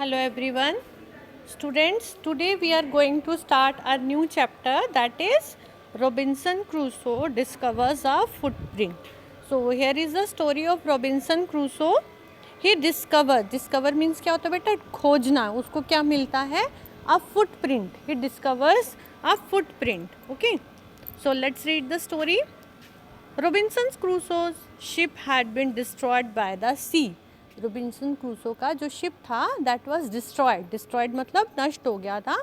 Hello everyone. Students, today we are going to start a new chapter, that is Robinson Crusoe discovers a footprint. So here is the story of Robinson Crusoe. He discover means क्या होता है बेटा? खोजना. उसको क्या मिलता है? A footprint. He discovers a footprint. Okay. So let's read the story. Robinson Crusoe's ship had been destroyed by the sea. Robinson Crusoe का जो शिप था दैट वाज डिस्ट्रॉयड मतलब नष्ट हो गया था,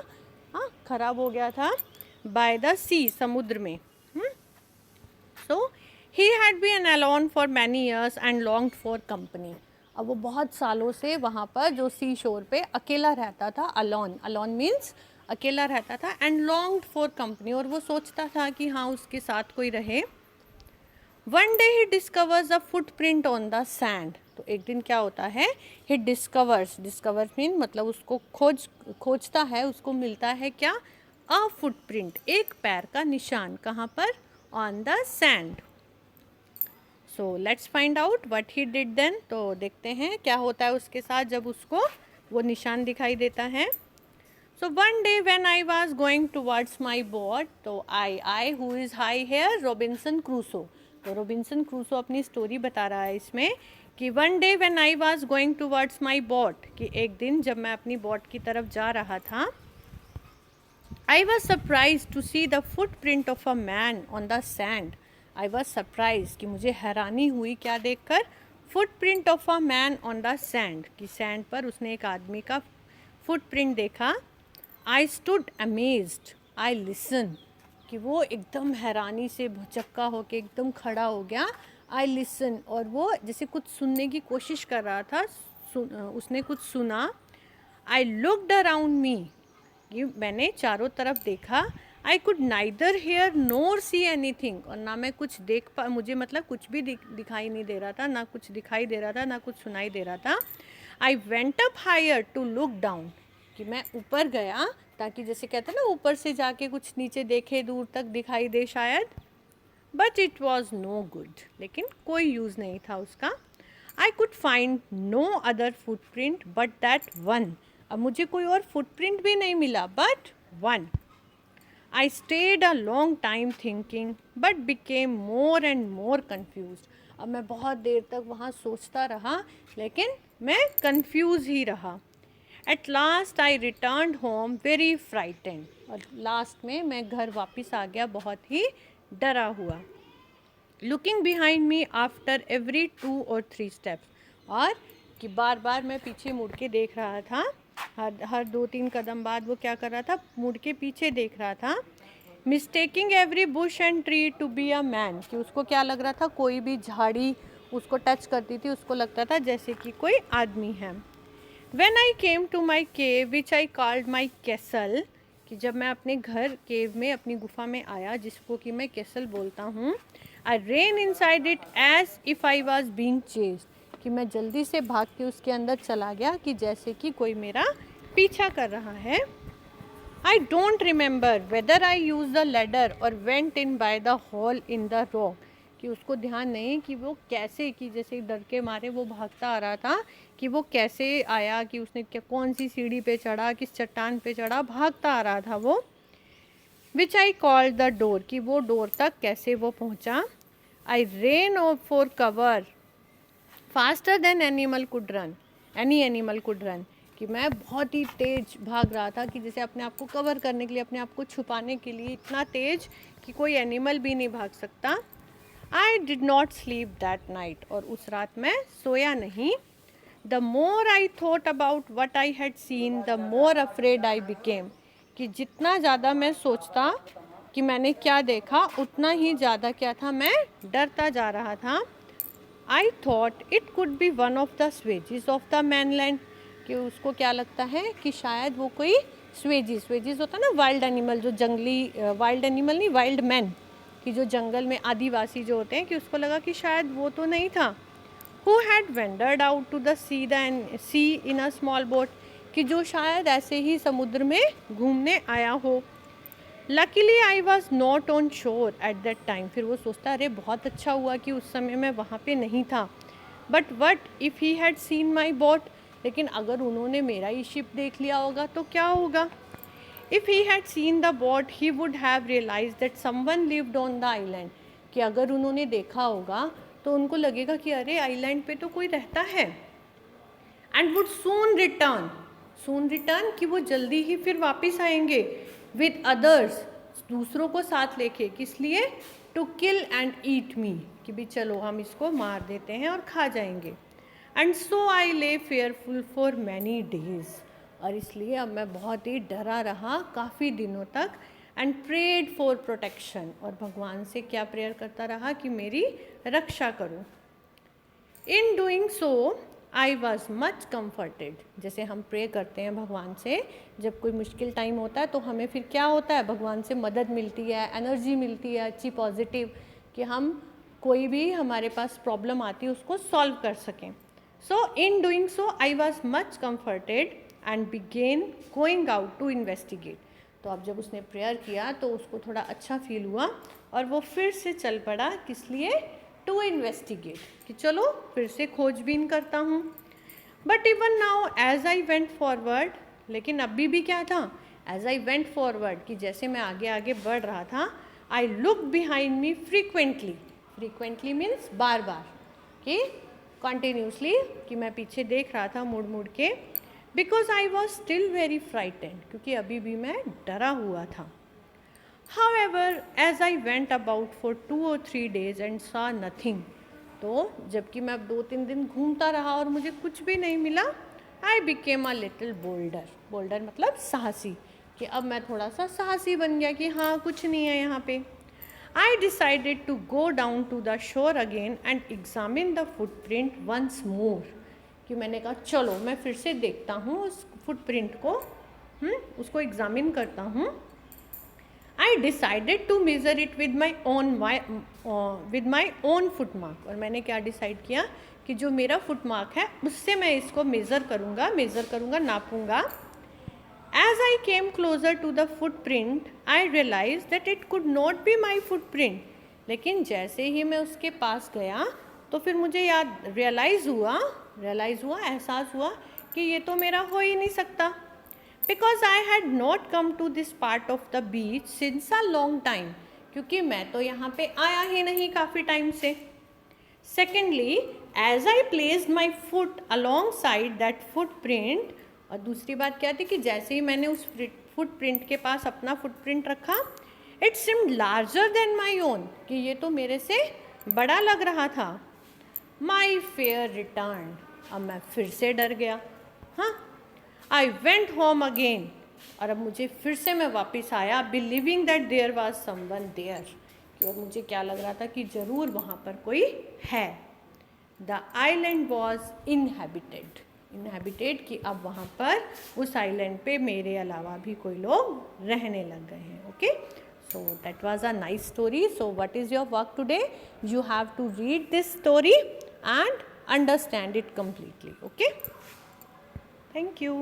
हाँ खराब हो गया था, बाय द सी समुद्र में. So he had been alone for many years and longed for company. अब वो बहुत सालों से वहाँ पर जो सी शोर पे अकेला रहता था. अलोन मीन्स अकेला रहता था. एंड लॉन्ग्ड फॉर कंपनी, और वो सोचता था कि हाँ उसके साथ कोई रहे. One day he discovers a footprint on the sand. तो एक दिन क्या होता है, ही डिस्कवर मीन मतलब उसको खोजता है, उसको मिलता है क्या? अ फुटप्रिंट, एक पैर का निशान. कहाँ पर? On the sand. So let's find out what he did then. तो देखते हैं क्या होता है उसके साथ जब उसको वो निशान दिखाई देता है. So one day when I was going towards my boat, तो I who is high here? Robinson Crusoe. तो रॉबिन्सन क्रूसो अपनी स्टोरी बता रहा है इसमें कि one day when I was going towards my boat, कि एक दिन जब मैं अपनी बोट की तरफ जा रहा था, I was surprise to see the footprint of a man on the sand. I was surprise कि मुझे हैरानी हुई क्या देखकर? Footprint of a man on the sand, कि सैंड पर उसने एक आदमी का फुटप्रिंट देखा. I stood amazed, I listen, कि वो एकदम हैरानी से भौचक्का होके एकदम खड़ा हो गया. आई लिसन, और वो जैसे कुछ सुनने की कोशिश कर रहा था, उसने कुछ सुना. आई लुक्ड अराउंड मी, कि मैंने चारों तरफ देखा. I could neither hear nor see anything, और ना मैं कुछ मुझे मतलब कुछ भी दिखाई नहीं दे रहा था, ना कुछ दिखाई दे रहा था, ना कुछ सुनाई दे रहा था. I went up higher to look down, कि मैं ऊपर गया ताकि जैसे कहते हैं ना ऊपर से जाके कुछ नीचे देखे, दूर तक दिखाई दे शायद. But it was no good, लेकिन कोई यूज़ नहीं था उसका. I could find no other footprint but that one. अब मुझे कोई और फुटप्रिंट भी नहीं मिला but one. I stayed a long time thinking but became more and more confuse. अब मैं बहुत देर तक वहाँ सोचता रहा, लेकिन मैं कन्फ्यूज ही रहा. At last I return home very frightened, और लास्ट में मैं घर वापस आ गया बहुत ही डरा हुआ. Looking behind me after every 2 or 3 steps, और कि बार बार मैं पीछे मुड़ के देख रहा था. हर 2-3 कदम बाद वो क्या कर रहा था? मुड़ के पीछे देख रहा था. Mistaking every bush and tree to be a man, कि उसको क्या लग रहा था? कोई भी झाड़ी उसको टच करती थी उसको लगता था जैसे कि कोई आदमी है. When I came to my cave which I called my castle, कि जब मैं अपने घर केव में अपनी गुफा में आया जिसको कि मैं कैसल बोलता हूँ, I ran inside it as if I was being chased, कि मैं जल्दी से भाग के उसके अंदर चला गया कि जैसे कि कोई मेरा पीछा कर रहा है. I don't remember whether I used the ladder or went in by the hole in the rock, कि उसको ध्यान नहीं कि वो कैसे, कि जैसे डर के मारे वो भागता आ रहा था कि वो कैसे आया, कि उसने क्या कौन सी सीढ़ी पे चढ़ा, किस चट्टान पे चढ़ा, भागता आ रहा था वो. Which I called the door, कि वो डोर तक कैसे वो पहुंचा. I ran for cover faster than any animal could run, कि मैं बहुत ही तेज भाग रहा था कि जैसे अपने आप को कवर करने के लिए, अपने आप को छुपाने के लिए, इतना तेज कि कोई एनिमल भी नहीं भाग सकता. I did not sleep that night, और उस रात मैं सोया नहीं. The more I thought about what I had seen the more afraid I became, कि जितना ज़्यादा मैं सोचता कि मैंने क्या देखा, उतना ही ज़्यादा क्या था, मैं डरता जा रहा था. I thought it could be one of the savages of the mainland, कि उसको क्या लगता है कि शायद वो कोई स्वेजिस होता ना, वाइल्ड एनिमल, जो जंगली, वाइल्ड एनिमल नहीं, वाइल्ड मैन, कि जो जंगल में आदिवासी जो होते हैं, कि उसको लगा कि शायद वो तो नहीं था. Who had wandered out to the sea in a small boat, कि जो शायद ऐसे ही समुद्र में घूमने आया हो. Luckily I was not on शोर एट दैट टाइम, फिर वो सोचता अरे बहुत अच्छा हुआ कि उस समय मैं वहाँ पे नहीं था. But what if he had seen my boat, लेकिन अगर उन्होंने मेरा ही शिप देख लिया होगा तो क्या होगा? If he had seen the boat, he would have realized that someone lived on the island. कि अगर उन्होंने देखा होगा तो उनको लगेगा कि अरे आइलैंड पे तो कोई रहता है. And would soon return. Soon return कि वो जल्दी ही फिर वापस आएंगे. With others, दूसरों को साथ लेके. किस लिए? To kill and eat me. कि भी चलो हम इसको मार देते हैं और खा जाएंगे. And so I lay fearful for many days. और इसलिए अब मैं बहुत ही डरा रहा काफ़ी दिनों तक. एंड प्रेड फॉर प्रोटेक्शन, और भगवान से क्या प्रेयर करता रहा कि मेरी रक्षा करो. इन doing so I was much comforted. जैसे हम प्रे करते हैं भगवान से जब कोई मुश्किल टाइम होता है तो हमें फिर क्या होता है, भगवान से मदद मिलती है, एनर्जी मिलती है अच्छी पॉजिटिव, कि हम कोई भी हमारे पास प्रॉब्लम आती है उसको सॉल्व कर सकें. So in doing so I was much comforted and began going out to investigate. तो अब जब उसने प्रेयर किया तो उसको थोड़ा अच्छा फील हुआ और वो फिर से चल पड़ा. किस लिए? टू इन्वेस्टिगेट, कि चलो फिर से खोजबीन करता हूँ. But even now as I went forward, लेकिन अभी भी क्या था, एज आई वेंट फॉरवर्ड, कि जैसे मैं आगे आगे बढ़ रहा था, I look behind me frequently. Frequently means बार बार, कि कंटिन्यूसली, कि मैं पीछे देख रहा था मुड़ मुड़ के. Because I was still very frightened, क्योंकि अभी भी मैं डरा हुआ था. However as I went about for 2 or 3 days and saw nothing. तो जबकि मैं अब 2-3 दिन घूमता रहा और मुझे कुछ भी नहीं मिला, I became a little boulder. Boulder मतलब साहसी, कि अब मैं थोड़ा सा साहसी बन गया कि हाँ कुछ नहीं है यहाँ पे. I decided to go down to the shore again and examine the footprint once more. कि मैंने कहा चलो मैं फिर से देखता हूँ उस फुटप्रिंट को, उसको एग्जामिन करता हूँ. I decided to measure it with my own foot mark. और मैंने क्या डिसाइड किया कि जो मेरा फुट मार्क है उससे मैं इसको मेज़र करूँगा, नापूंगा. As I came closer to the footprint I realize that it could not be my footprint. लेकिन जैसे ही मैं उसके पास गया तो फिर मुझे रियलाइज़ हुआ, एहसास हुआ कि ये तो मेरा हो ही नहीं सकता. Because I had not come to this part of the beach since a long time. क्योंकि मैं तो यहाँ पे आया ही नहीं काफ़ी टाइम से. Secondly as I placed my foot alongside that footprint. और दूसरी बात क्या थी कि जैसे ही मैंने उस फुटप्रिंट के पास अपना फुटप्रिंट रखा, it seemed larger than my own, कि ये तो मेरे से बड़ा लग रहा था. माई फेयर रिटर्न. अब मैं फिर से डर गया. हाँ, आई वेंट होम अगेन. और अब मुझे फिर से मैं वापस आया, believing that there was someone there. और मुझे क्या लग रहा था कि ज़रूर वहाँ पर कोई है. The island was inhabited. कि अब वहाँ पर उस आइलैंड पे मेरे अलावा भी कोई लोग रहने लग गए हैं. Okay, so that was a nice story. So what is your work today? You have to read this story and understand it completely. Okay, thank you.